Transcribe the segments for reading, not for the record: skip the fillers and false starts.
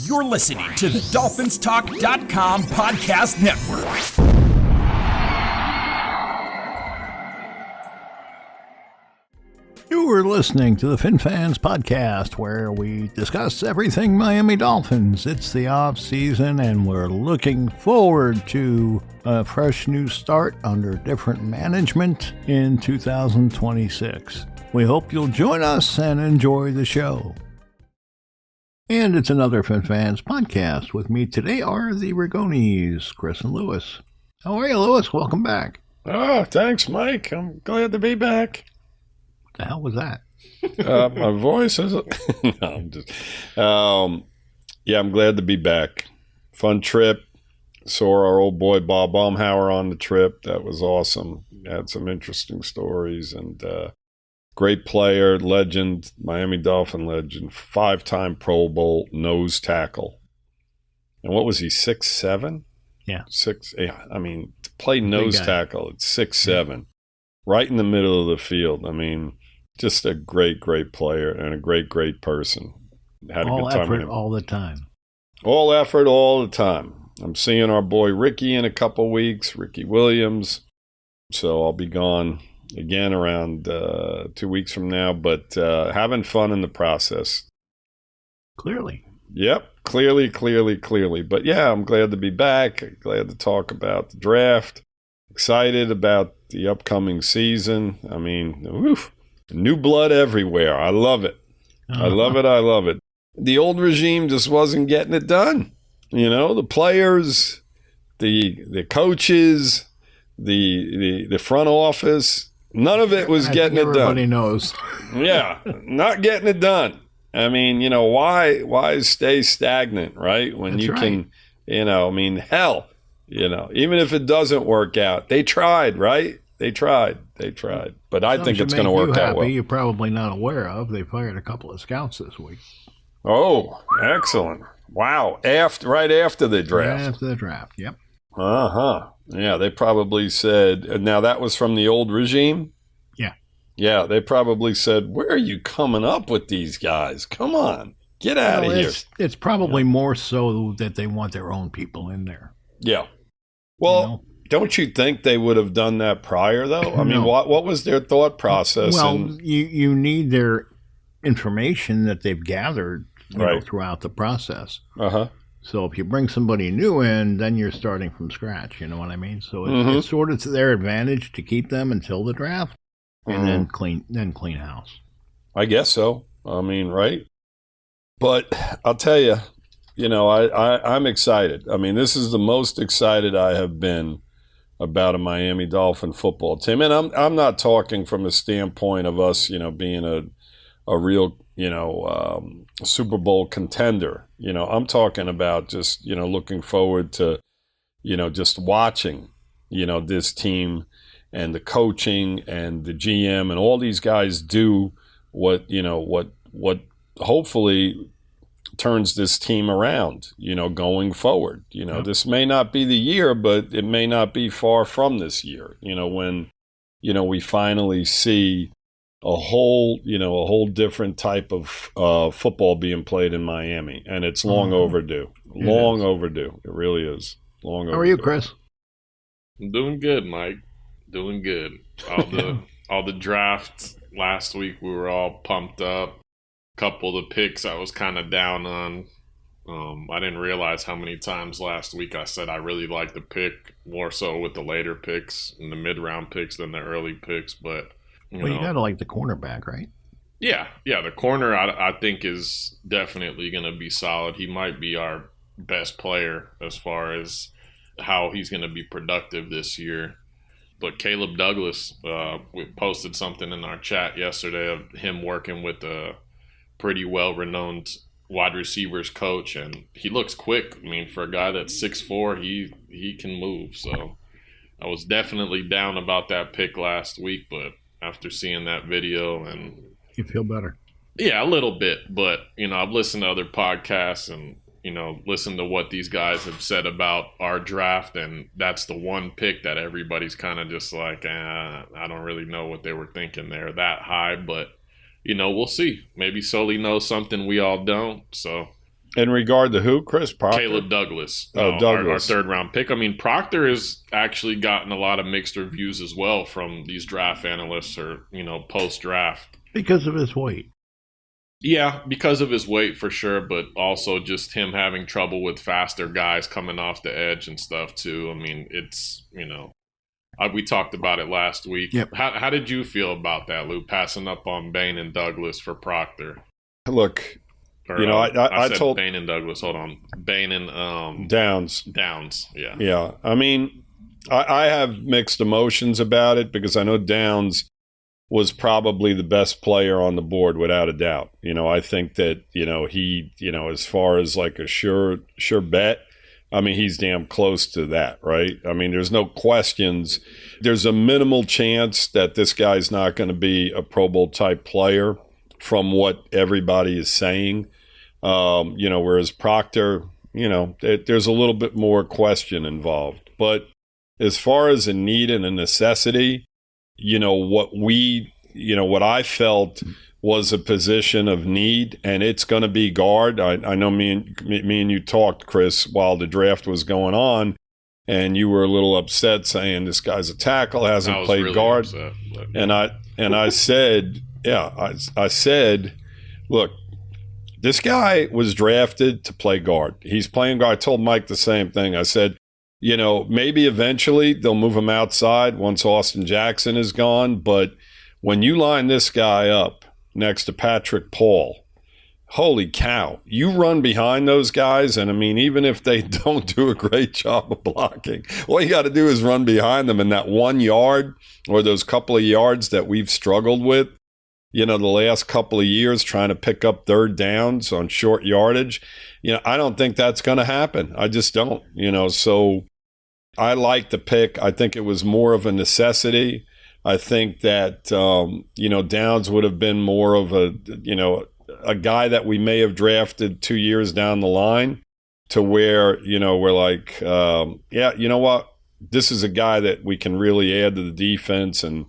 You're listening to the DolphinsTalk.com podcast network. You are listening to the FinFans podcast, where we discuss everything Miami Dolphins. It's the off season, and we're looking forward to a fresh new start under different management in 2026. We hope you'll join us and enjoy the show. And it's another FinFans podcast. With me today are the Ragones, Chris and Lewis. How are you, Lewis? Welcome back. Oh, thanks, Mike. I'm glad to be back. The hell was that? My voice is. No, I'm just. Yeah, I'm glad to be back. Fun trip. Saw our old boy Bob Baumhauer on the trip. That was awesome. Had some interesting stories and great player, legend, Miami Dolphin legend, 5-time Pro Bowl nose tackle. And what was he? 6'7"? Yeah. 6. Yeah, I mean, to play nose tackle at 6'7", right in the middle of the field. I mean. Just a great, great player and a great, great person. Had a good time with him. All the time. All effort, all the time. I'm seeing our boy Ricky in a couple weeks, Ricky Williams. So I'll be gone again around 2 weeks from now, but having fun in the process. Clearly. Yep, clearly. But yeah, I'm glad to be back. Glad to talk about the draft. Excited about the upcoming season. I mean, woof. New blood everywhere. I love it. I love it. The old regime just wasn't getting it done. You know, the players, the coaches, the front office, none of it was getting it done. Everybody knows. Yeah, not getting it done. I mean, you know, why stay stagnant, right? When That's you right. can, you know, I mean, hell, you know, even if it doesn't work out, they tried, right? They tried. But I think it's going to work out well. You're probably not aware of. They fired a couple of scouts this week. Oh, excellent. Wow. Right after the draft. Right after the draft, yep. Uh-huh. Yeah, they probably said, now that was from the old regime? Yeah. Yeah, they probably said, where are you coming up with these guys? Come on. Get out of here. It's probably more so that they want their own people in there. Yeah. Well, don't you think they would have done that prior, though? I mean, what was their thought process? Well, you need their information that they've gathered throughout the process. Uh-huh. So if you bring somebody new in, then you're starting from scratch. You know what I mean? So it's sort of to their advantage to keep them until the draft, and then clean house. I guess so. I mean, right? But I'll tell you, you know, I'm excited. I mean, this is the most excited I have been about a Miami Dolphin football team. And I'm not talking from a standpoint of us, you know, being a real, you know, Super Bowl contender. You know, I'm talking about just, you know, looking forward to, you know, just watching, you know, this team and the coaching and the GM and all these guys do what hopefully turns this team around, you know, going forward. You know, This may not be the year, but it may not be far from this year, you know, when, you know, we finally see a whole different type of football being played in Miami. And it's long overdue. Long overdue. It really is. Long overdue. How are you, Chris? I'm doing good, Mike. Doing good. All the drafts last week, we were all pumped up. Couple of the picks I was kind of down on. I didn't realize how many times last week I said I really liked the pick, more so with the later picks and the mid-round picks than the early picks. But you got to like the cornerback, right? Yeah. The corner I think is definitely going to be solid. He might be our best player as far as how he's going to be productive this year. But Caleb Douglas, we posted something in our chat yesterday of him working with a pretty well-renowned wide receivers coach, and he looks quick. I mean, for a guy that's 6'4", he can move. So I was definitely down about that pick last week, but after seeing that video, and you feel better. Yeah, a little bit, but you know, I've listened to other podcasts and you know, listened to what these guys have said about our draft, and that's the one pick that everybody's kind of just like, I don't really know what they were thinking there that high, but you know, we'll see. Maybe Sully knows something we all don't. So In regard to who, Chris? Proctor? Caleb Douglas. Douglas. Our third-round pick. I mean, Proctor has actually gotten a lot of mixed reviews as well from these draft analysts or, post-draft. Because of his weight. Yeah, because of his weight for sure, but also just him having trouble with faster guys coming off the edge and stuff too. I mean, it's, we talked about it last week. Yep. How did you feel about that, Lou, passing up on Bain and Douglas for Proctor? Look, I said told Bain and Douglas. Hold on, Bain and Downs. Yeah. Yeah. I mean, I have mixed emotions about it because I know Downs was probably the best player on the board without a doubt. I think that, he, as far as like a sure bet, I mean, he's damn close to that, right? I mean, there's no questions. There's a minimal chance that this guy's not going to be a Pro Bowl type player from what everybody is saying. Whereas Proctor, there's a little bit more question involved. But as far as a need and a necessity, what I felt was a position of need, and it's going to be guard. I know me and you talked, Chris, while the draft was going on, and you were a little upset saying this guy's a tackle, hasn't played really guard. Upset, and I said, I said, look, this guy was drafted to play guard. He's playing guard. I told Mike the same thing. I said, maybe eventually they'll move him outside once Austin Jackson is gone. But when you line this guy up next to Patrick Paul, holy cow, you run behind those guys. And I mean, even if they don't do a great job of blocking, all you got to do is run behind them in that 1 yard or those couple of yards that we've struggled with, the last couple of years trying to pick up third downs on short yardage. I don't think that's going to happen. I just don't, so I like the pick. I think it was more of a necessity. I think that, Downs would have been more of a guy that we may have drafted 2 years down the line to where, we're like, you know what? This is a guy that we can really add to the defense and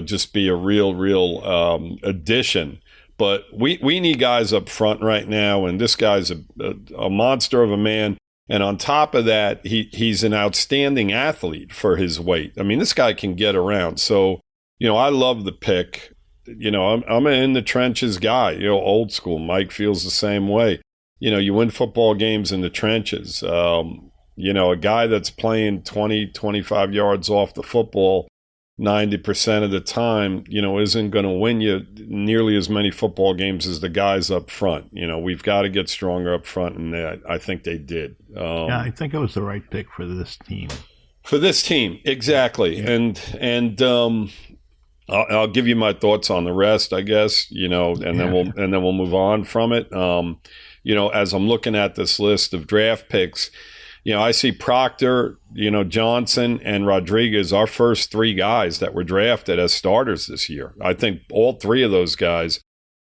just be a real addition. But we need guys up front right now, and this guy's a monster of a man. And on top of that, he's an outstanding athlete for his weight. I mean, this guy can get around. So, I love the pick. I'm an in the trenches guy, old school. Mike feels the same way. You win football games in the trenches. A guy that's playing 20, 25 yards off the football 90% of the time, isn't going to win you nearly as many football games as the guys up front. We've got to get stronger up front, and I think they did. I think it was the right pick for this team. For this team, exactly. Yeah. And I'll give you my thoughts on the rest, I guess. Then we'll move on from it. As I'm looking at this list of draft picks, I see Proctor, Johnson, and Rodriguez, our first three guys that were drafted as starters this year. I think all three of those guys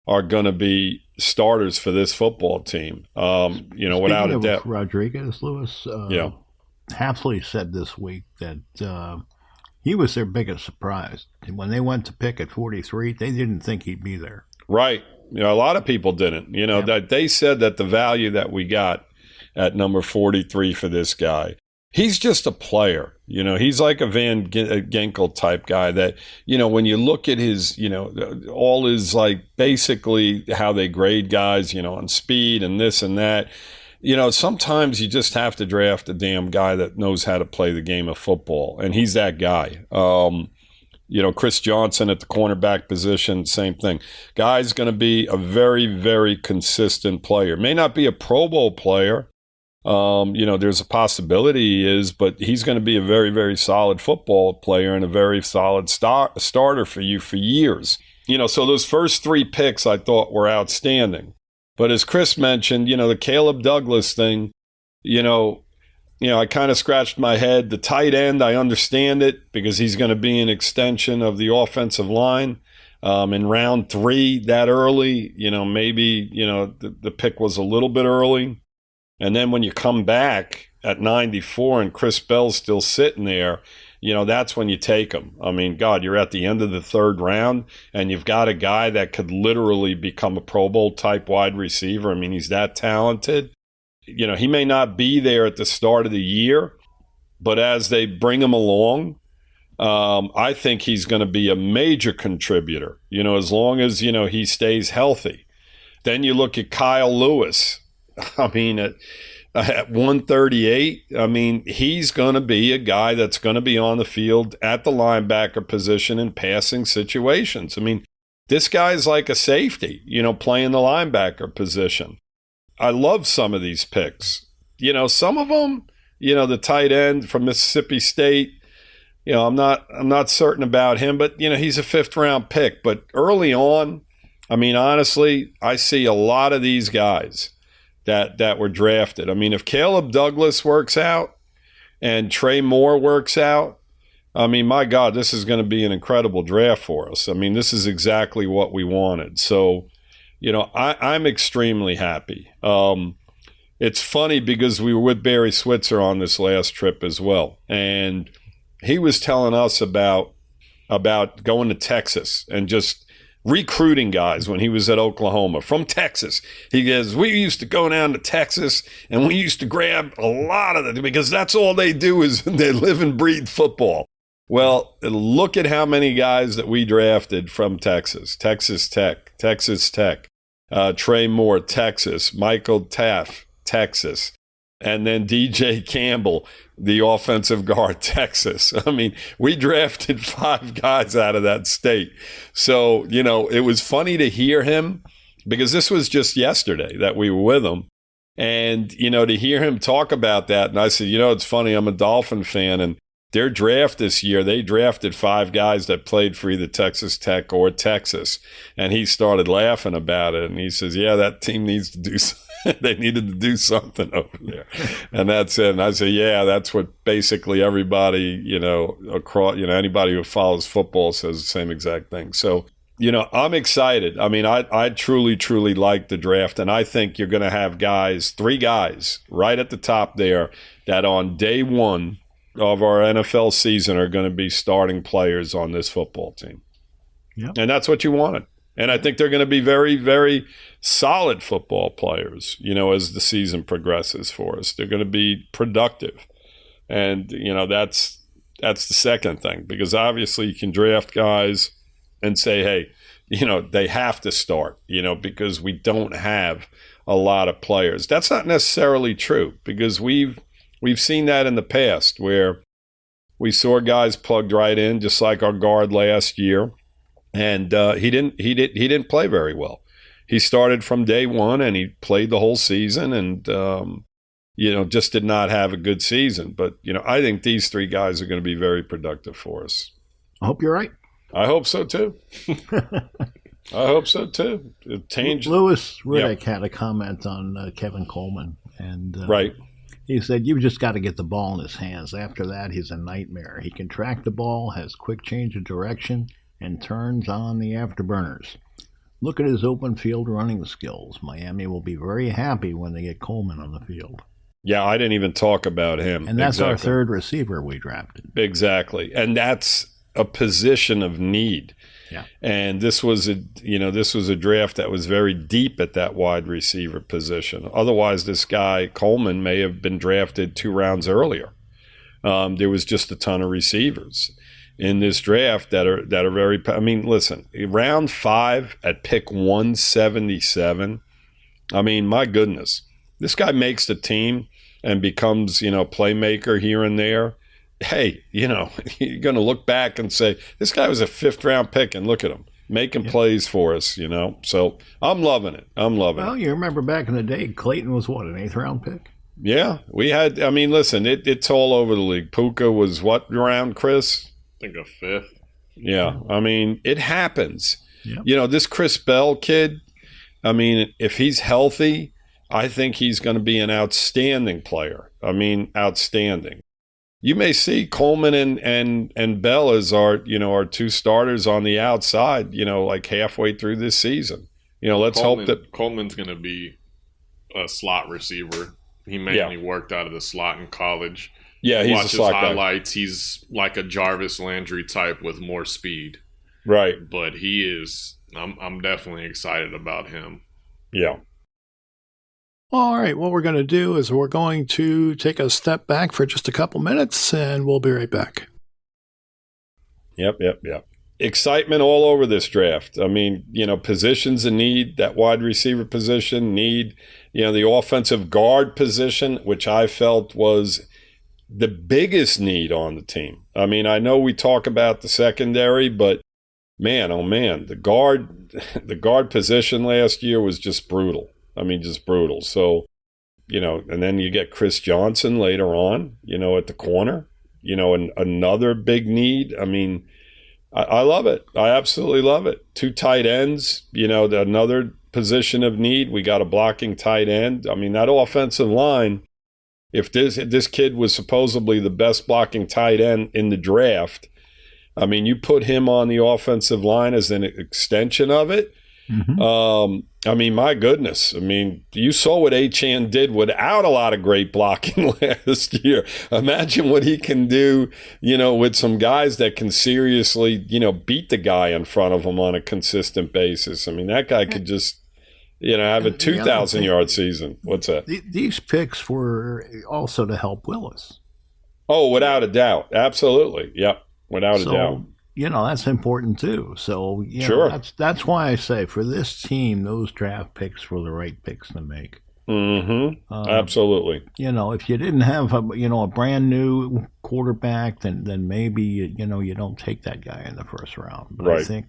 are going to be starters for this football team, without a doubt. Rodriguez, Lewis, Hafley said this week that he was their biggest surprise. When they went to pick at 43, they didn't think he'd be there. Right. A lot of people didn't. That they said that the value that we got at number 43 for this guy, he's just a player. He's like a Van Ginkel type guy that, when you look at his, all his like basically how they grade guys, on speed and this and that, sometimes you just have to draft a damn guy that knows how to play the game of football. And he's that guy. Chris Johnson at the cornerback position, same thing. Guy's going to be a very, very consistent player. May not be a Pro Bowl player. There's a possibility he is, but he's going to be a very, very solid football player and a very solid starter for you for years. So those first three picks I thought were outstanding. But as Chris mentioned, the Caleb Douglas thing, I kind of scratched my head. The tight end, I understand it because he's going to be an extension of the offensive line. In round 3 that early, maybe, the pick was a little bit early. And then when you come back at 94 and Chris Bell's still sitting there that's when you take him. I mean, God, you're at the end of the third round, and you've got a guy that could literally become a Pro Bowl type wide receiver. I mean, he's that talented. He may not be there at the start of the year, but as they bring him along, I think he's going to be a major contributor, as long as, he stays healthy. Then you look at Kyle Lewis. I mean, at 138, I mean, he's going to be a guy that's going to be on the field at the linebacker position in passing situations. I mean, this guy's like a safety, playing the linebacker position. I love some of these picks. Some of them, the tight end from Mississippi State, I'm not certain about him, but, he's a 5th-round pick. But early on, I mean, honestly, I see a lot of these guys that were drafted. I mean, if Caleb Douglas works out and Trey Moore works out, I mean, my God, this is going to be an incredible draft for us. I mean, this is exactly what we wanted. So, I'm extremely happy. It's funny because we were with Barry Switzer on this last trip as well. And he was telling us about going to Texas and just recruiting guys when he was at Oklahoma from Texas. He goes, we used to go down to Texas and we used to grab a lot of them because that's all they do is they live and breathe football. Well, look at how many guys that we drafted from Texas. Texas Tech, Trey Moore, Texas, Michael Taff, Texas, and then DJ Campbell, the offensive guard, Texas. I mean, we drafted 5 guys out of that state. So, it was funny to hear him because this was just yesterday that we were with him. And, to hear him talk about that. And I said, it's funny, I'm a Dolphin fan. And their draft this year, they drafted 5 guys that played for either Texas Tech or Texas. And he started laughing about it. And he says, yeah, that team needs to do something. They needed to do something over there. And that's it. And I say, yeah, that's what basically everybody, across, anybody who follows football says the same exact thing. So, I'm excited. I mean, I truly, truly like the draft. And I think you're going to have 3 guys right at the top there that on day one of our NFL season are going to be starting players on this football team. Yep. And that's what you wanted. And I think they're going to be very, very solid football players, as the season progresses for us. They're going to be productive. And, that's the second thing, because obviously you can draft guys and say, hey, they have to start, because we don't have a lot of players. That's not necessarily true, because we've seen that in the past where we saw guys plugged right in, just like our guard last year. And he didn't play very well. He started from day one and he played the whole season and, just did not have a good season. But, I think these 3 guys are going to be very productive for us. I hope you're right. I hope so, too. I hope so, too. Lewis Riddick had a comment on Kevin Coleman. And right. He said, you've just got to get the ball in his hands. After that, he's a nightmare. He can track the ball, has quick change of direction, and turns on the afterburners. Look at his open field running skills. Miami will be very happy when they get Coleman on the field. Yeah, I didn't even talk about him. And that's our 3rd receiver we drafted. Exactly. And that's a position of need. Yeah. And this was a draft that was very deep at that wide receiver position. Otherwise, this guy Coleman may have been drafted 2 rounds earlier. There was just a ton of receivers in this draft that are very. I mean, listen, round 5 at pick 177. I mean, my goodness, this guy makes the team and becomes, playmaker here and there. Hey, you're going to look back and say, this guy was a 5th-round pick, and look at him making plays for us, So I'm loving it. Well, you remember back in the day, Clayton was what, an 8th-round pick? Yeah, we had. I mean, listen, it's all over the league. Puka was what round, Chris? I think a 5th. Yeah, I mean, it happens. Yep. This Chris Bell kid, I mean, if he's healthy, I think he's going to be an outstanding player. I mean, outstanding. You may see Coleman and Bell as our 2 starters on the outside, like halfway through this season. Let's hope that Coleman's going to be a slot receiver. He mainly worked out of the slot in college. Yeah, he's watch a his slot guy. highlights. He's like a Jarvis Landry type with more speed. Right. But he is. I'm definitely excited about him. Yeah. All right, what we're going to do is we're going to take a step back for just a couple minutes, and we'll be right back. Yep. Excitement all over this draft. I mean, positions in need, that wide receiver position, need, the offensive guard position, which I felt was the biggest need on the team. I mean, I know we talk about the secondary, but man, oh man, the guard position last year was just brutal. I mean, just brutal. So, and then you get Chris Johnson later on, at the corner, and another big need. I mean, I love it. I absolutely love it. 2 tight ends, another position of need. We got a blocking tight end. I mean, that offensive line, if this kid was supposedly the best blocking tight end in the draft, I mean, you put him on the offensive line as an extension of it. Mm-hmm. I mean, my goodness. I mean, you saw what Achane did without a lot of great blocking last year. Imagine what he can do, with some guys that can seriously, beat the guy in front of him on a consistent basis. I mean, that guy could just, have a 2,000-yard season. What's that? These picks were also to help Willis. Oh, without a doubt. Absolutely. Yep. Without a doubt. That's important too. So, sure. That's why I say for this team, those draft picks were the right picks to make. Mm-hmm. Absolutely. If you didn't have a brand new quarterback, then maybe you don't take that guy in the first round. But right. I think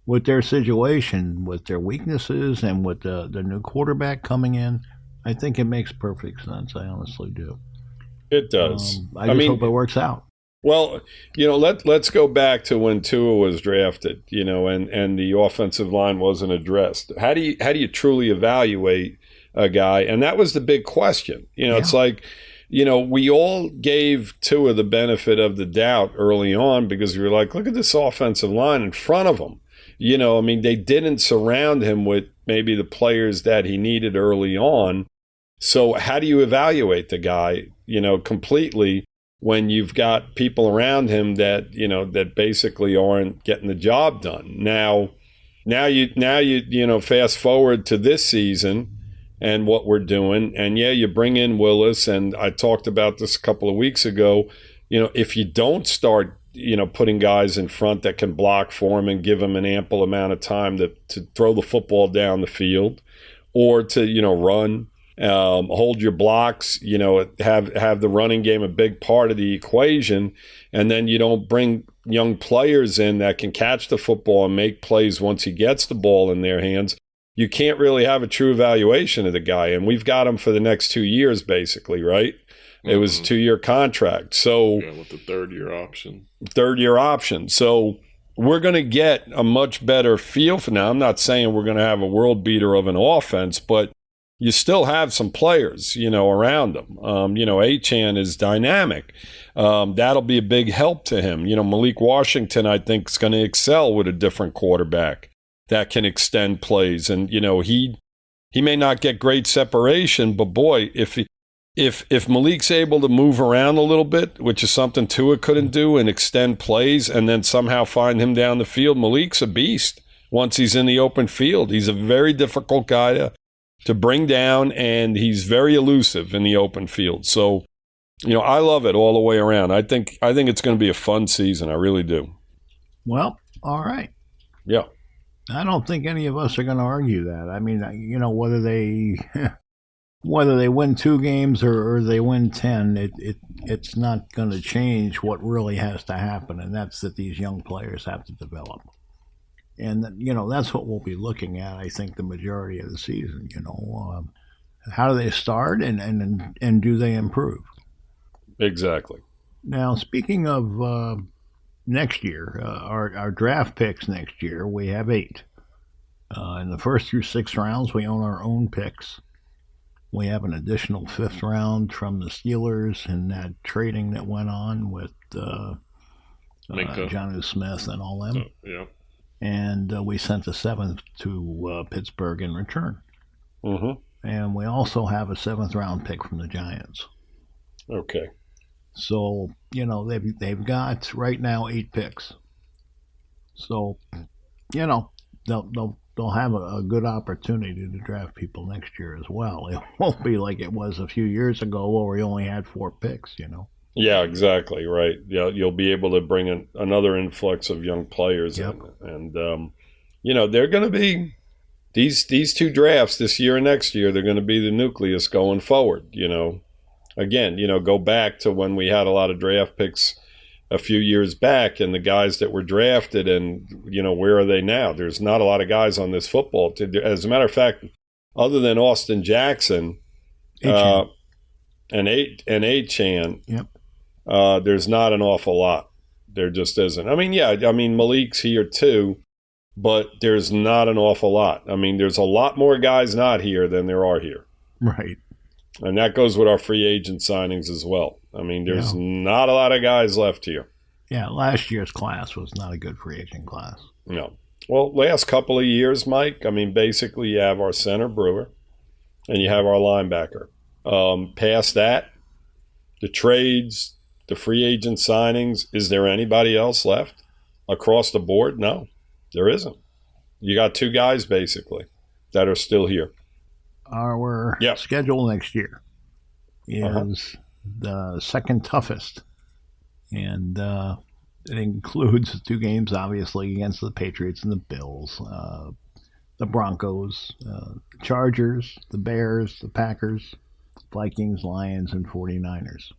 with their situation, with their weaknesses, and with the new quarterback coming in, I think it makes perfect sense. I honestly do. It does. I just hope it works out. Well, let's go back to when Tua was drafted, and the offensive line wasn't addressed. How do you truly evaluate a guy? And that was the big question. It's like, we all gave Tua the benefit of the doubt early on because we were like, look at this offensive line in front of him. I mean, they didn't surround him with maybe the players that he needed early on. So how do you evaluate the guy, completely? When you've got people around him that that basically aren't getting the job done. Now you fast forward to this season and what we're doing, and you bring in Willis, and I talked about this a couple of weeks ago. If you don't start putting guys in front that can block for him and give him an ample amount of time to throw the football down the field, or to run. Hold your blocks, have the running game a big part of the equation, and then you don't bring young players in that can catch the football and make plays once he gets the ball in their hands. You can't really have a true evaluation of the guy, and we've got him for the next 2 years, basically, right? Mm-hmm. It was a 2-year contract, so with the third-year option. So we're going to get a much better feel for now. I'm not saying we're going to have a world beater of an offense, but you still have some players, around him. Achane is dynamic. That'll be a big help to him. Malik Washington, I think, is going to excel with a different quarterback that can extend plays. And, he may not get great separation, but boy, if Malik's able to move around a little bit, which is something Tua couldn't do, and extend plays and then somehow find him down the field, Malik's a beast once he's in the open field. He's a very difficult guy to bring down, and he's very elusive in the open field. So, I love it all the way around. I think it's going to be a fun season. I really do. Well, all right. Yeah. I don't think any of us are going to argue that. I mean, whether they win 2 games or they win 10, it's not going to change what really has to happen, and that's that these young players have to develop. And, that's what we'll be looking at, I think, the majority of the season. How do they start and do they improve? Exactly. Now, speaking of next year, our draft picks next year, we have 8. In the first through 6th rounds, we own our own picks. We have an additional 5th round from the Steelers in that trading that went on with Jonnu Smith and all them. Yeah. And we sent the 7th to Pittsburgh in return. Mm-hmm. And we also have a 7th round pick from the Giants. Okay. So, they've got right now 8 picks. So, they'll have a good opportunity to draft people next year as well. It won't be like it was a few years ago where we only had 4 picks. Yeah, exactly. Right. Yeah, you'll be able to bring in another influx of young players Yep. in. And they're going to be these 2 drafts this year and next year. They're going to be the nucleus going forward. Again, go back to when we had a lot of draft picks a few years back, and the guys that were drafted, and where are they now? There's not a lot of guys on this football team. As a matter of fact, other than Austin Jackson, Achane. and Achane, Yep. there's not an awful lot. There just isn't. Malik's here too, but there's not an awful lot. There's a lot more guys not here than there are here. Right. And that goes with our free agent signings as well. There's not a lot of guys left here. Yeah, last year's class was not a good free agent class. No. Well, last couple of years, Mike, basically you have our center, Brewer, and you have our linebacker. Past that, the trades, the free agent signings, is there anybody else left across the board? No, there isn't. You got 2 guys, basically, that are still here. Our schedule next year is the second toughest, and it includes 2 games, obviously, against the Patriots and the Bills, the Broncos, the Chargers, the Bears, the Packers, Vikings, Lions, and 49ers.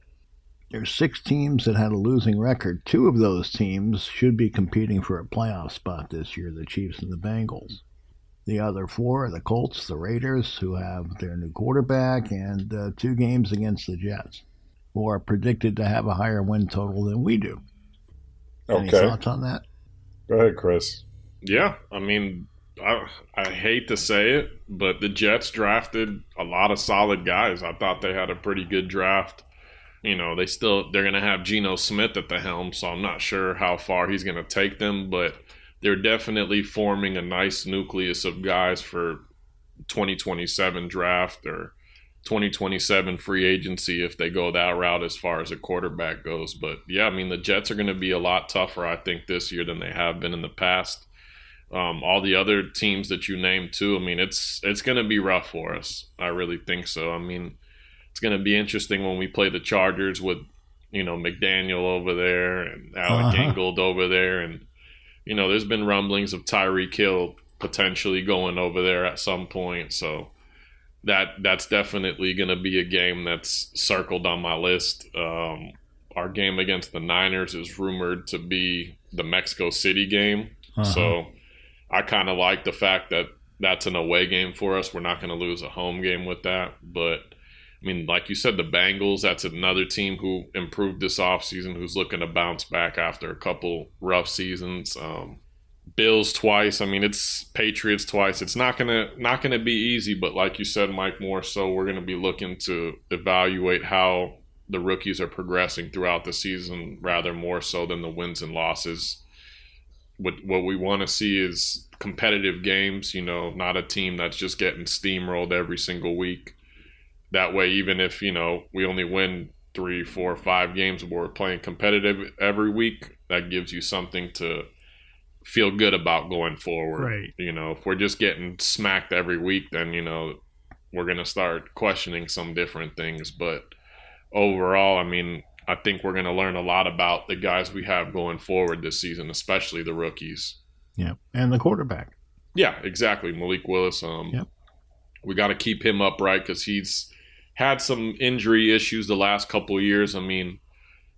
There's 6 teams that had a losing record. 2 of those teams should be competing for a playoff spot this year, the Chiefs and the Bengals. The other 4 are the Colts, the Raiders, who have their new quarterback, and 2 games against the Jets, who are predicted to have a higher win total than we do. Any thoughts on that? Go ahead, Chris. Yeah, I hate to say it, but the Jets drafted a lot of solid guys. I thought they had a pretty good draft. They're going to have Geno Smith at the helm, so I'm not sure how far he's going to take them, but they're definitely forming a nice nucleus of guys for 2027 draft or 2027 free agency if they go that route as far as a quarterback goes. But yeah, the Jets are going to be a lot tougher, I think, this year than they have been in the past. All the other teams that you named too, it's going to be rough for us. I really think so. It's going to be interesting when we play the Chargers with, McDaniel over there and Alec Ingold over there. And, there's been rumblings of Tyreek Hill potentially going over there at some point. So that's definitely going to be a game that's circled on my list. Our game against the Niners is rumored to be the Mexico City game. So I kind of like the fact that that's an away game for us. We're not going to lose a home game with that. But, like you said, the Bengals, that's another team who improved this offseason, who's looking to bounce back after a couple rough seasons. Bills twice. It's Patriots twice. It's not gonna be easy, but like you said, Mike, more so we're going to be looking to evaluate how the rookies are progressing throughout the season, rather more so than the wins and losses. What we want to see is competitive games, not a team that's just getting steamrolled every single week. That way, even if, we only win 3, 4, 5 games, but we're playing competitive every week, that gives you something to feel good about going forward. Right. If we're just getting smacked every week, then, we're going to start questioning some different things. But overall, I think we're going to learn a lot about the guys we have going forward this season, especially the rookies. Yeah, and the quarterback. Yeah, exactly. Malik Willis. We got to keep him upright because he's had some injury issues the last couple of years.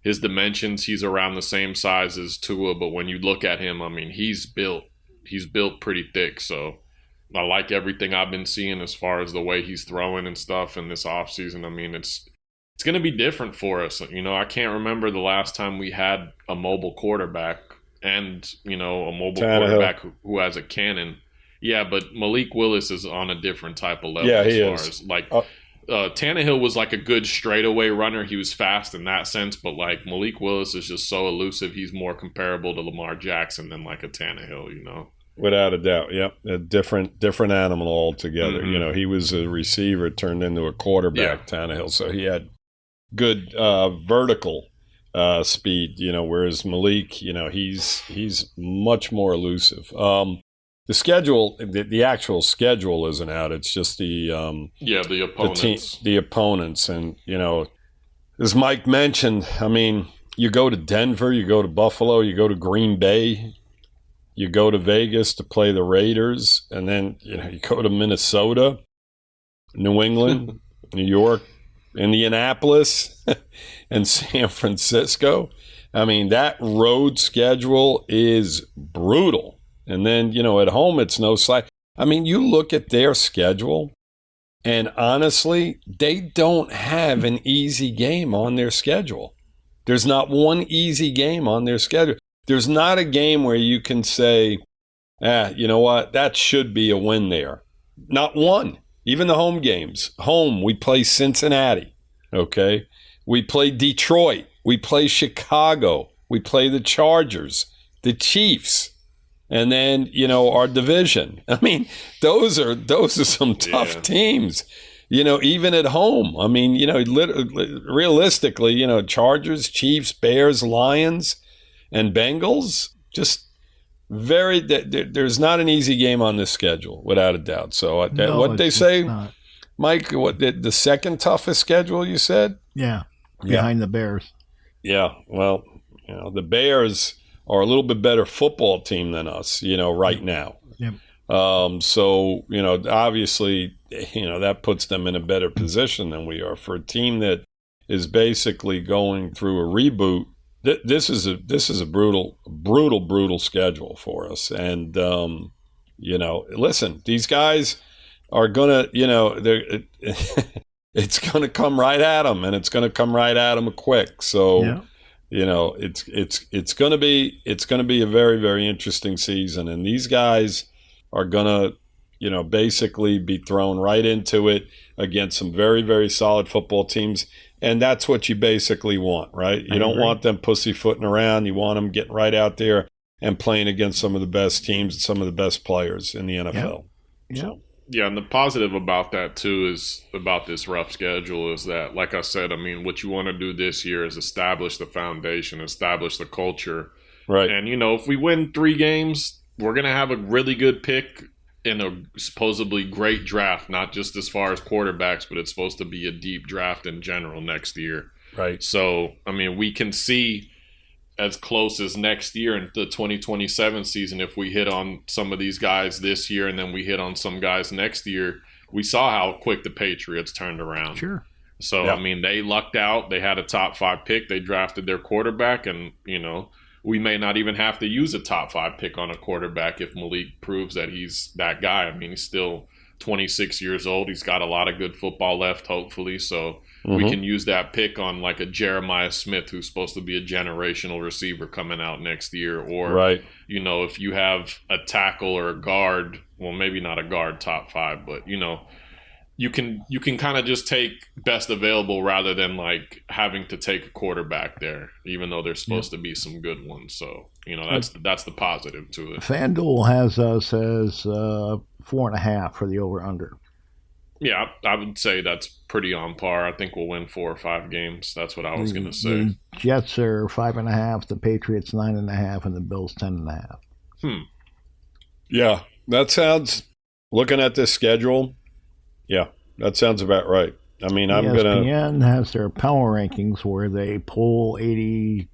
His dimensions, he's around the same size as Tua, but when you look at him, he's built pretty thick. So I like everything I've been seeing as far as the way he's throwing and stuff in this offseason. It's going to be different for us. I can't remember the last time we had a mobile quarterback and, a mobile quarterback who has a cannon. Yeah, but Malik Willis is on a different type of level. Yeah, he is. Tannehill was like a good straightaway runner. He was fast in that sense, but Malik Willis is just so elusive. He's more comparable to Lamar Jackson than like a Tannehill, Without a doubt, yep. A different animal altogether. Mm-hmm. He was a receiver turned into a quarterback, Tannehill. So he had good vertical speed, whereas Malik, he's much more elusive. The schedule, the actual schedule isn't out. It's just the opponents. The opponents. And, as Mike mentioned, I mean, you go to Denver, you go to Buffalo, you go to Green Bay, you go to Vegas to play the Raiders, and then, you go to Minnesota, New England, New York, Indianapolis, and San Francisco. I mean, that road schedule is brutal. And then, at home, it's no slack. I mean, you look at their schedule, and honestly, they don't have an easy game on their schedule. There's not one easy game on their schedule. There's not a game where you can say, you know what, that should be a win there. Not one. Even the home games. Home, we play Cincinnati, okay? We play Detroit. We play Chicago. We play the Chargers, the Chiefs, and then, our division. I mean, those are some tough teams, even at home. I mean, realistically, Chargers, Chiefs, Bears, Lions, and Bengals, just there's not an easy game on this schedule, without a doubt. So what they say, Mike, the second toughest schedule you said? Yeah, behind the Bears. Yeah, well, the Bears are a little bit better football team than us, right now. Yep. So, obviously, that puts them in a better position than we are. For a team that is basically going through a reboot, this is a brutal schedule for us. And, listen, these guys are going to, it's going to come right at them, and it's going to come right at them quick. So, it's going to be a very, very interesting season. And these guys are going to, basically be thrown right into it against some very, very solid football teams. And that's what you basically want, right? You don't want them pussyfooting around. You want them getting right out there and playing against some of the best teams and some of the best players in the NFL. Yeah. So. Yeah, and the positive about that, too, is about this rough schedule is that, like I said, I mean, what you want to do this year is establish the foundation, establish the culture. Right. And, if we win 3 games, we're going to have a really good pick in a supposedly great draft, not just as far as quarterbacks, but it's supposed to be a deep draft in general next year. Right. So, I mean, we can see as close as next year in the 2027 season if we hit on some of these guys this year and then we hit on some guys next year. We saw how quick the Patriots turned around. Sure. So, I mean, they lucked out. They had a top 5 pick. They drafted their quarterback, and, we may not even have to use a top 5 pick on a quarterback if Malik proves that he's that guy. I mean, he's still 26 years old. He's got a lot of good football left, hopefully. So we can use that pick on like a Jeremiah Smith, who's supposed to be a generational receiver coming out next year. Or, if you have a tackle or a guard, well, maybe not a guard top 5, but, you can kind of just take best available rather than like having to take a quarterback there, even though there's supposed to be some good ones. So, that's the positive to it. FanDuel has us as 4.5 for the over-under. Yeah, I would say that's pretty on par. I think we'll win 4 or 5 games. That's what I was going to say. The Jets are 5.5, the Patriots 9.5, and the Bills 10.5. Yeah, that sounds. Looking at this schedule, yeah, that sounds about right. I mean, ESPN has their power rankings where they poll 80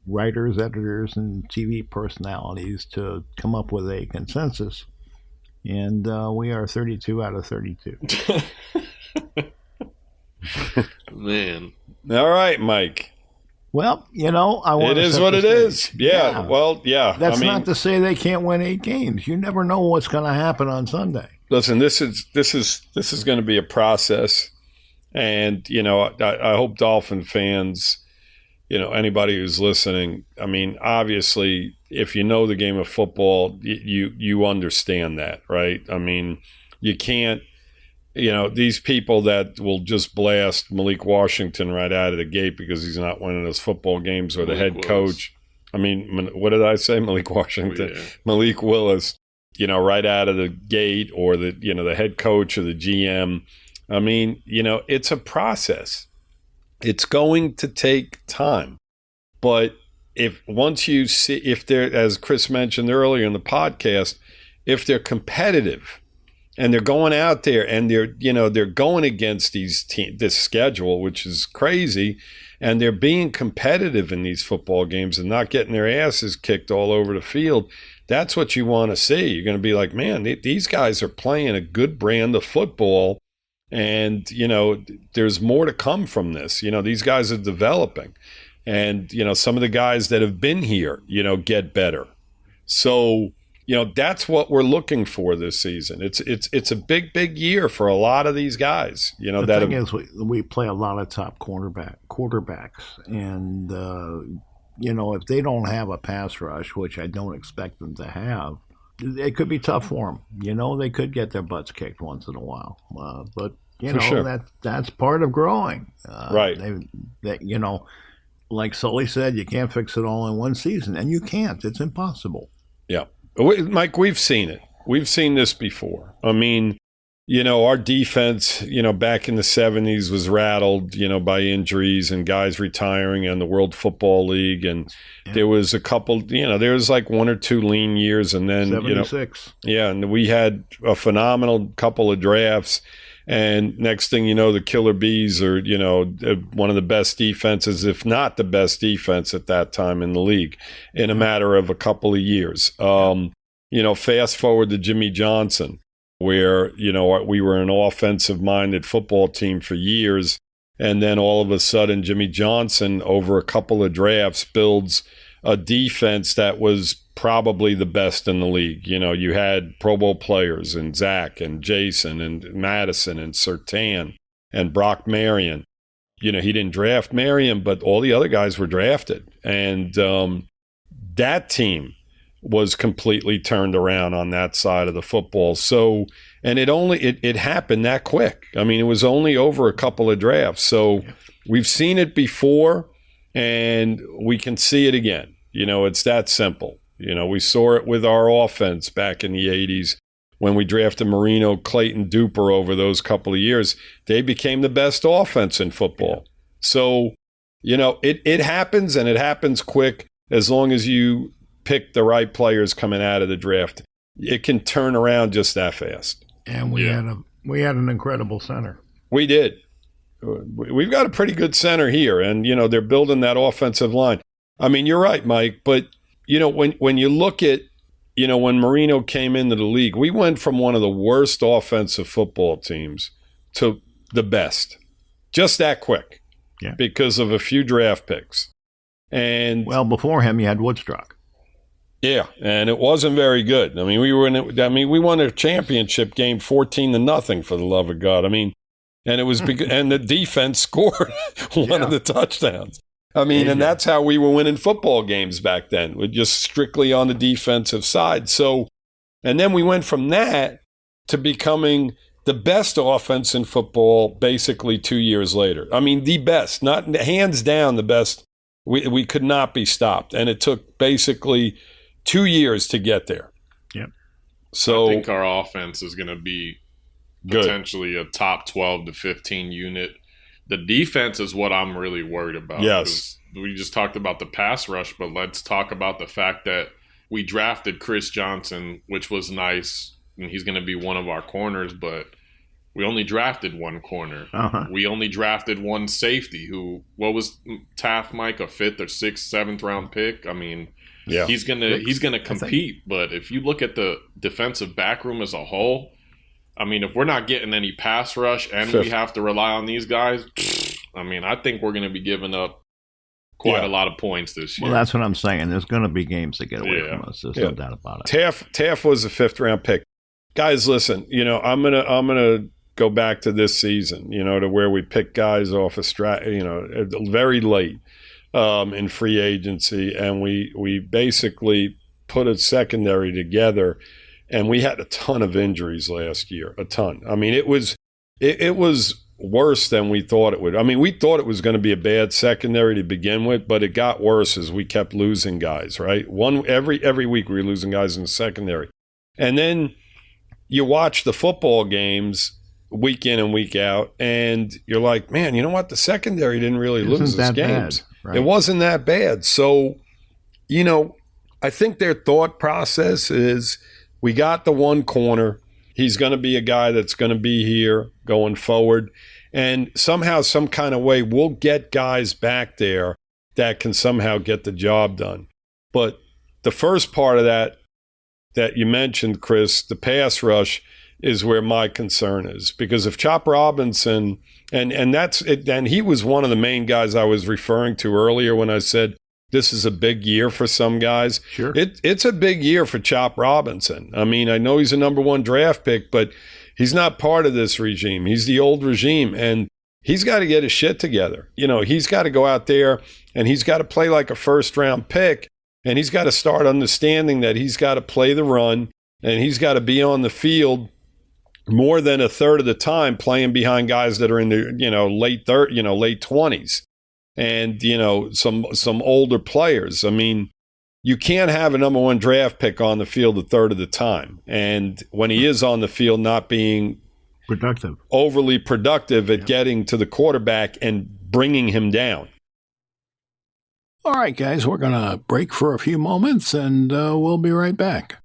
writers, editors, and TV personalities to come up with a consensus. And we are 32 out of 32. Man. All right, Mike. Well, I want it is what it is. Yeah. Well, yeah. That's not to say they can't win 8 games. You never know what's going to happen on Sunday. Listen, this is going to be a process, and I hope Dolphin fans, anybody who's listening. I mean, obviously, if you know the game of football, you understand that, right? I mean, you can't. These people that will just blast Malik Washington right out of the gate because he's not winning his football games, or the head coach. I mean, what did I say? Malik Washington, Malik Willis. Right out of the gate, or the head coach or the GM. I mean, it's a process. It's going to take time. But once you see, if they're, as Chris mentioned earlier in the podcast, if they're competitive and they're going out there and they're going against this schedule, which is crazy, and they're being competitive in these football games and not getting their asses kicked all over the field, that's what you want to see. You're going to be like, man, these guys are playing a good brand of football, and, there's more to come from this. These guys are developing, and, some of the guys that have been here, get better. So, that's what we're looking for this season. It's a big year for a lot of these guys. The thing is, we play a lot of top quarterbacks, and if they don't have a pass rush, which I don't expect them to have, it could be tough for them. They could get their butts kicked once in a while, but sure. That's part of growing. Right. Like Sully said, you can't fix it all in one season, and you can't. It's impossible. Yeah. Mike, we've seen it. We've seen this before. I mean, our defense, back in the 70s was rattled, by injuries and guys retiring and the World Football League. And there was a couple, there was like one or two lean years. And then, 76. And we had a phenomenal couple of drafts. And next thing you know, the Killer Bees are, one of the best defenses, if not the best defense at that time in the league, in a matter of a couple of years. Fast forward to Jimmy Johnson, where, we were an offensive-minded football team for years. And then all of a sudden, Jimmy Johnson, over a couple of drafts, builds a defense that was probably the best in the league. You had Pro Bowl players and Zach and Jason and Madison and Surtain and Brock Marion. He didn't draft Marion, but all the other guys were drafted. And that team was completely turned around on that side of the football. So, and it happened that quick. I mean, it was only over a couple of drafts. So we've seen it before, and we can see it again. It's that simple. We saw it with our offense back in the 80s when we drafted Marino, Clayton, Duper over those couple of years. They became the best offense in football. So, it happens, and it happens quick as long as you pick the right players coming out of the draft. It can turn around just that fast. And we had an incredible center. We did. We've got a pretty good center here, and they're building that offensive line. I mean, you're right, Mike, but when you look at, when Marino came into the league, we went from one of the worst offensive football teams to the best, just that quick, because of a few draft picks. And before him, you had Woodstock. Yeah, and it wasn't very good. I mean, we won a championship game 14-0, for the love of God. I mean, and it was and the defense scored one of the touchdowns. I mean, and that's how we were winning football games back then, with just strictly on the defensive side. So, and then we went from that to becoming the best offense in football basically 2 years later. I mean, the best, not hands down the best. We could not be stopped. And it took basically 2 years to get there. Yep. So I think our offense is going to be potentially a top 12 to 15 unit. The defense is what I'm really worried about. Yes. We just talked about the pass rush, but let's talk about the fact that we drafted Chris Johnson, which was nice, and he's going to be one of our corners, but we only drafted one corner. Uh-huh. We only drafted one safety what was Taft, Mike, a 5th or 6th, 7th round pick? I mean, he's gonna compete, but if you look at the defensive back room as a whole, I mean, if we're not getting any pass rush and we have to rely on these guys, I mean, I think we're going to be giving up quite a lot of points this year. Well, that's what I'm saying. There's going to be games that get away from us. There's no doubt about it. Taft was a 5th round pick. Guys, listen, I'm gonna go back to this season, to where we pick guys off very late in free agency, and we basically put a secondary together. And we had a ton of injuries last year, a ton. I mean, it was worse than we thought it would. I mean, we thought it was going to be a bad secondary to begin with, but it got worse as we kept losing guys, right? Every week we were losing guys in the secondary. And then you watch the football games, week in and week out, and you're like, man, you know what? The secondary didn't really lose those games. Bad, right? It wasn't that bad. So, I think their thought process is, we got the one corner. He's going to be a guy that's going to be here going forward. And somehow, some kind of way, we'll get guys back there that can somehow get the job done. But the first part of that you mentioned, Chris, the pass rush, is where my concern is. Because if Chop Robinson, and that's it, and he was one of the main guys I was referring to earlier when I said this is a big year for some guys. Sure. It's a big year for Chop Robinson. I mean, I know he's a number 1 draft pick, but he's not part of this regime. He's the old regime, and he's got to get his shit together. He's got to go out there and he's got to play like a first-round pick, and he's got to start understanding that he's got to play the run, and he's got to be on the field more than a third of the time playing behind guys that are in the late 20s, and some older players. I mean, you can't have a number 1 draft pick on the field a third of the time, and when he is on the field, not being overly productive at getting to the quarterback and bringing him down. All right, guys, we're going to break for a few moments, and we'll be right back.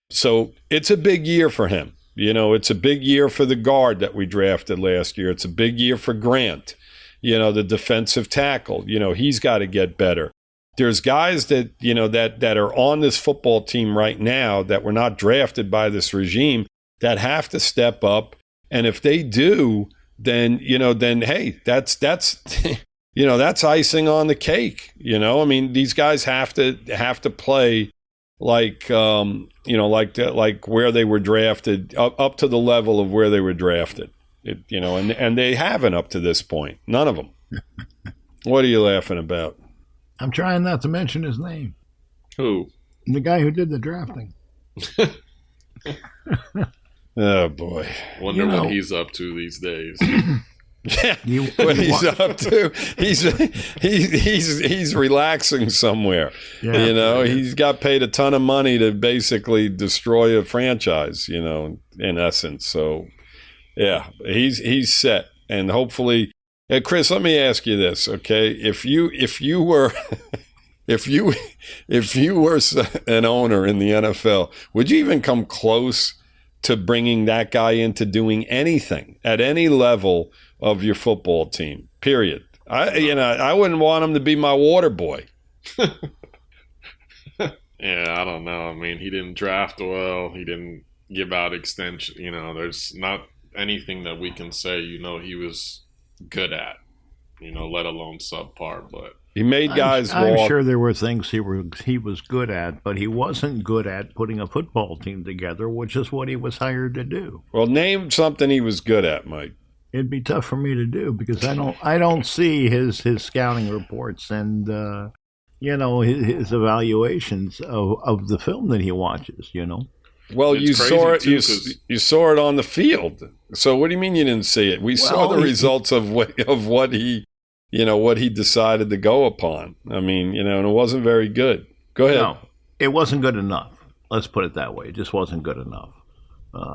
So it's a big year for him. It's a big year for the guard that we drafted last year. It's a big year for Grant, the defensive tackle. He's got to get better. There's guys that, that are on this football team right now that were not drafted by this regime that have to step up. And if they do, then hey, that's that's icing on the cake. I mean, these guys have to play like like where they were drafted, up to the level of where they were drafted. And they haven't up to this point. None of them. What are you laughing about? I'm trying not to mention his name. Who? The guy who did the drafting. Oh boy! Wonder what he's up to these days. Yeah, what he's up to? He's relaxing somewhere. Yeah, he's got paid a ton of money to basically destroy a franchise. In essence. So, yeah, he's set, and hopefully, Chris, let me ask you this, okay? If you were if you were an owner in the NFL, would you even come close to bringing that guy into doing anything at any level of your football team, period? I wouldn't want him to be my water boy. Yeah, I don't know. I mean, he didn't draft well. He didn't give out extension. There's not anything that we can say, he was good at, let alone subpar. But he made guys walk. I'm sure there were things he was good at, but he wasn't good at putting a football team together, which is what he was hired to do. Well, name something he was good at, Mike. It'd be tough for me to do because I don't see his scouting reports and his evaluations of the film that he watches. Well, it's you saw it. too, You saw it on the field. So what do you mean you didn't see it? We saw the results of what he decided to go upon. I mean, and it wasn't very good. Go ahead. No, it wasn't good enough. Let's put it that way. It just wasn't good enough.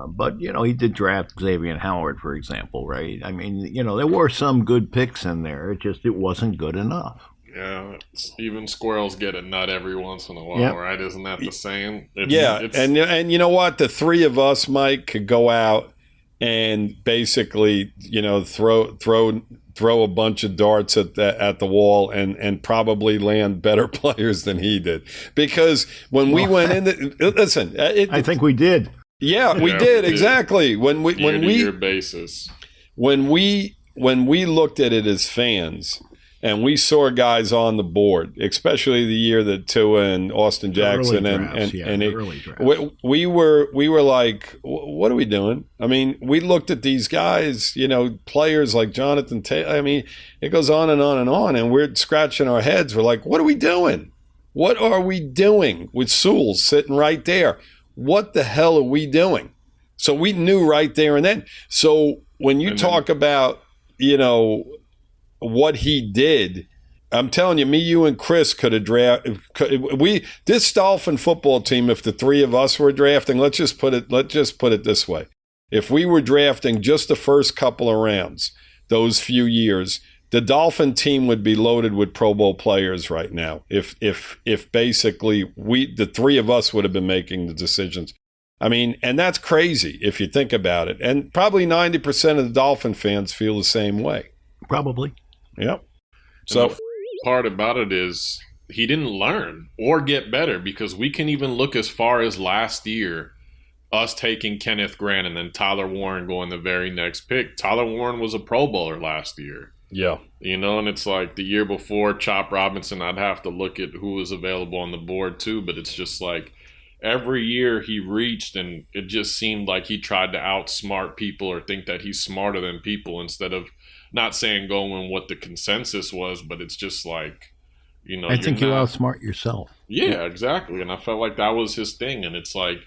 But, he did draft Xavier Howard, for example, right? I mean, there were some good picks in there. It wasn't good enough. Yeah, even squirrels get a nut every once in a while, right? Isn't that the saying? And you know what? The three of us, Mike, could go out and basically, throw a bunch of darts at the wall and probably land better players than he did. Because when we went in, listen, I think we did. Yeah, we did exactly. When we basis. When we looked at it as fans, and we saw guys on the board, especially the year that Tua and Austin Jackson we were like, what are we doing? I mean, we looked at these guys, players like Jonathan Taylor. I mean, it goes on and on and on, and we're scratching our heads. We're like, what are we doing? What are we doing with Sewell sitting right there? What the hell are we doing? So we knew right there and then. So when you talk about, what he did, I'm telling you, me, you, and Chris could have drafted. This Dolphin football team, if the three of us were drafting, let's just put it this way: If we were drafting just the first couple of rounds, those few years, the Dolphin team would be loaded with Pro Bowl players right now. If basically the three of us would have been making the decisions. I mean, and that's crazy if you think about it. And probably 90% of the Dolphin fans feel the same way. Probably. Yep. So the part about it is he didn't learn or get better, because we can even look as far as last year, us taking Kenneth Grant and then Tyler Warren going the very next pick. Tyler Warren was a Pro Bowler last year. Yeah. And it's like the year before, Chop Robinson, I'd have to look at who was available on the board too, but it's just like every year he reached, and it just seemed like he tried to outsmart people or think that he's smarter than people, instead of, not saying going what the consensus was, but it's just like, I think you outsmart yourself. Yeah, exactly. And I felt like that was his thing. And it's like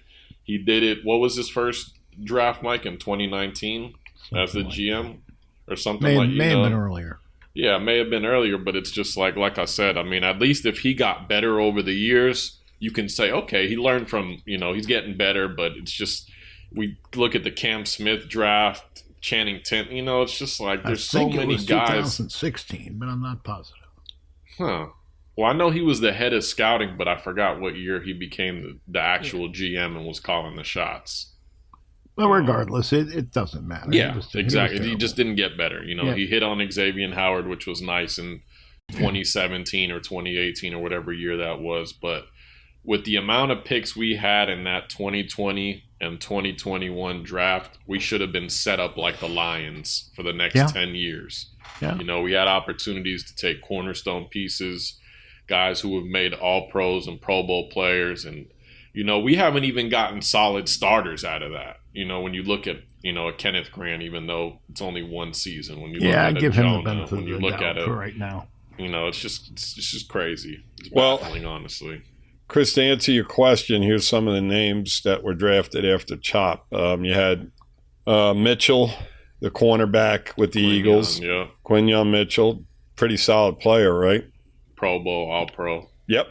he did it. What was his first draft, Mike, in 2019 as the GM or something may have been earlier. Yeah, it may have been earlier, but it's just like I said, I mean, at least if he got better over the years, you can say, okay, he learned from, he's getting better, but it's just, we look at the Cam Smith draft, Channing Tatum, it's just like there's so many guys. 2016, but I'm not positive. Huh. Well, I know he was the head of scouting, but I forgot what year he became the actual GM and was calling the shots. Well, regardless, it doesn't matter. Yeah, exactly. He just didn't get better. He hit on Xavier Howard, which was nice in 2017 or 2018 or whatever year that was. But with the amount of picks we had in that 2020 and 2021 draft, we should have been set up like the Lions for the next 10 years. Yeah. We had opportunities to take cornerstone pieces, guys who have made all pros and Pro Bowl players. And, we haven't even gotten solid starters out of that. When you look at, a Kenneth Grant, even though it's only one season, when you look at I give Jonah, him the benefit when you of the look doubt at it for right now. It's just crazy. It's baffling, honestly. Chris, to answer your question, here's some of the names that were drafted after Chop. You had Mitchell, the cornerback with the Eagles. Yeah. Quinyon Mitchell, pretty solid player, right? Pro Bowl, All-Pro. Yep.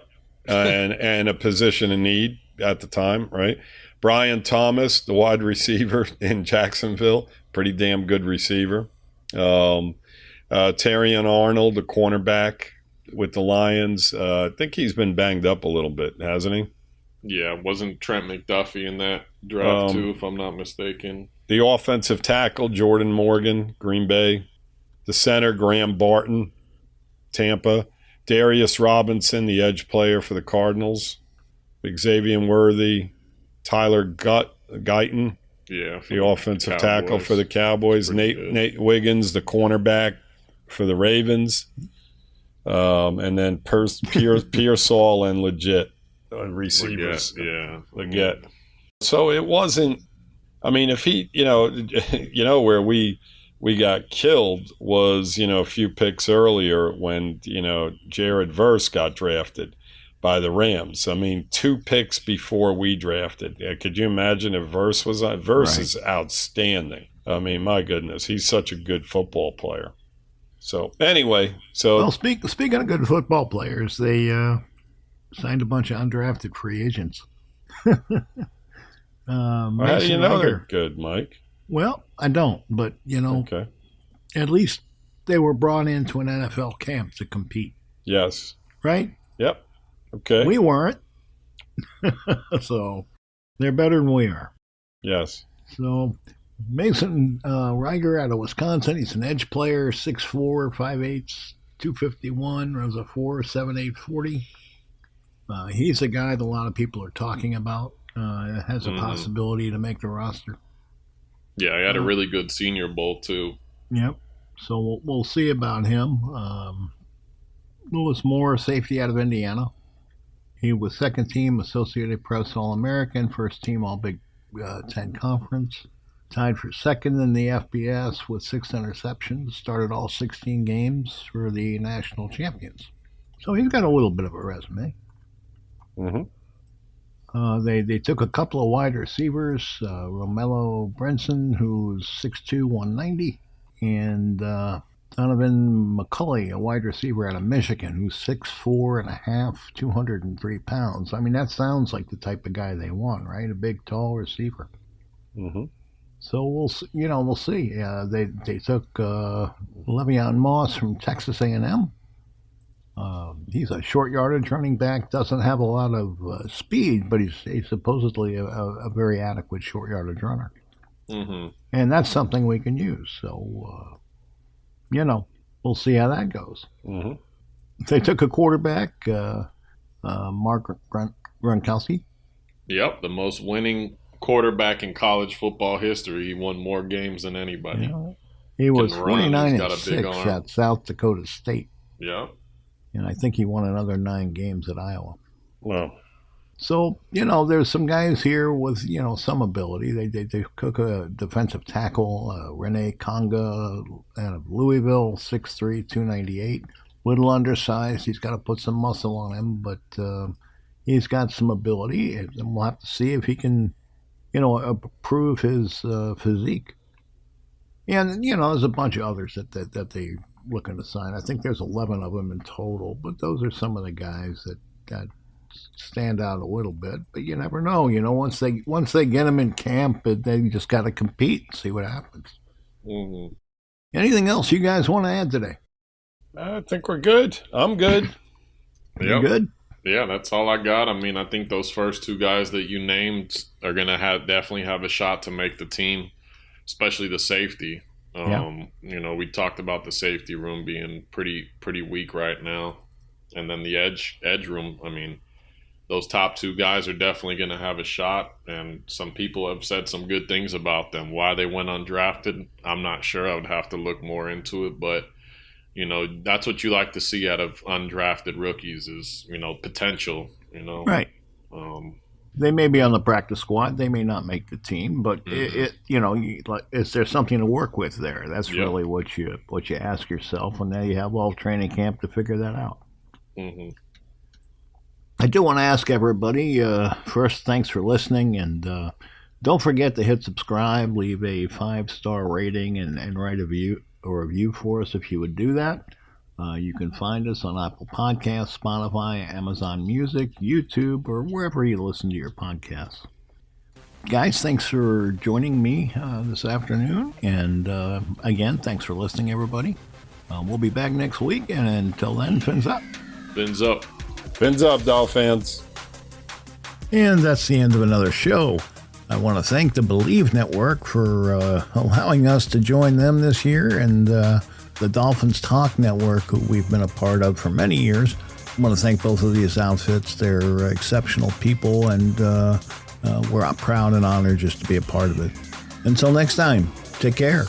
And a position in need at the time, right? Brian Thomas, the wide receiver in Jacksonville, pretty damn good receiver. Terrion Arnold, the cornerback with the Lions. I think he's been banged up a little bit, hasn't he? Yeah, wasn't Trent McDuffie in that draft too, if I'm not mistaken? The offensive tackle, Jordan Morgan, Green Bay. The center, Graham Barton, Tampa. Darius Robinson, the edge player for the Cardinals. Xavier Worthy, Tyler Guyton, the offensive tackle for the Cowboys. Nate Wiggins, the cornerback for the Ravens. And then Pearsall and Legit receivers. Legit. So it wasn't. I mean, if he, where we got killed was, a few picks earlier when, Jared Verse got drafted by the Rams. I mean, 2 picks before we drafted. Could you imagine if Verse was on? Verse is outstanding. I mean, my goodness, he's such a good football player. So anyway, speaking of good football players, they signed a bunch of undrafted free agents. How do you know they're good, Mike? Well, I don't, but okay. At least they were brought into an NFL camp to compete. Yes. Right? Yep. Okay. We weren't. So they're better than we are. Yes. So Mason Reiger out of Wisconsin. He's an edge player, 6'4", 5'8", 251, runs a 4.78 40. He's a guy that a lot of people are talking about. Has a possibility to make the roster. Yeah, he had a really good Senior Bowl too. Yep. So we'll see about him. Lewis Moore, safety out of Indiana. He was second team Associated Press All-American, first team All Big Ten Conference. Tied for second in the FBS with 6 interceptions. Started all 16 games for the national champions. So he's got a little bit of a resume. They took a couple of wide receivers, Romello Brinson, who's 6'2", 190, and Donovan McCulley, a wide receiver out of Michigan, who's 6'4" and a half, 203 pounds. I mean, that sounds like the type of guy they want, right? A big, tall receiver. So we'll see. They took Le'Veon Moss from Texas A&M. He's a short yardage running back. Doesn't have a lot of speed, but he's supposedly a very adequate short yardage runner. Mm-hmm. And that's something we can use. So we'll see how that goes. Mm-hmm. They took a quarterback, Mark Gronkowski. Yep, the most winning quarterback in college football history. He won more games than anybody. Yeah. He was 49-6 at South Dakota State. Yeah. And I think he won another 9 games at Iowa. Wow. So, there's some guys here with, some ability. They took a defensive tackle, Rene Conga out of Louisville, 6'3", 298. Little undersized. He's got to put some muscle on him, but he's got some ability. And we'll have to see if he can, improve his physique. And, there's a bunch of others that they looking to sign. I think there's 11 of them in total, but those are some of the guys that stand out a little bit. But you never know. Once they get them in camp, they just got to compete and see what happens. Mm-hmm. Anything else you guys want to add today? I think we're good. I'm good. You good? Yeah, that's all I got. I mean, I think those first 2 guys that you named are going to definitely have a shot to make the team, especially the safety. We talked about the safety room being pretty weak right now. And then the edge room, I mean, those top 2 guys are definitely going to have a shot. And some people have said some good things about them. Why they went undrafted, I'm not sure. I would have to look more into it. But, that's what you like to see out of undrafted rookies is, potential, Right. They may be on the practice squad. They may not make the team, but is there something to work with there? That's really what you ask yourself, and now you have all training camp to figure that out. Mm-hmm. I do want to ask everybody, first, thanks for listening, and don't forget to hit subscribe, leave a 5-star rating, and write a review for us if you would do that. You can find us on Apple Podcasts, Spotify, Amazon Music, YouTube, or wherever you listen to your podcasts. Guys, thanks for joining me this afternoon. And again, thanks for listening, everybody. We'll be back next week. And until then, fins up. Fins up. Fins up, Dolphins. And that's the end of another show. I want to thank the Believe Network for allowing us to join them this year, and the Dolphins Talk Network, who we've been a part of for many years. I want to thank both of these outfits. They're exceptional people, and we're proud and honored just to be a part of it. Until next time, take care.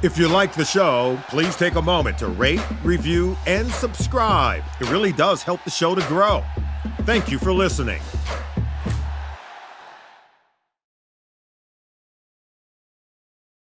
If you like the show, please take a moment to rate, review, and subscribe. It really does help the show to grow. Thank you for listening.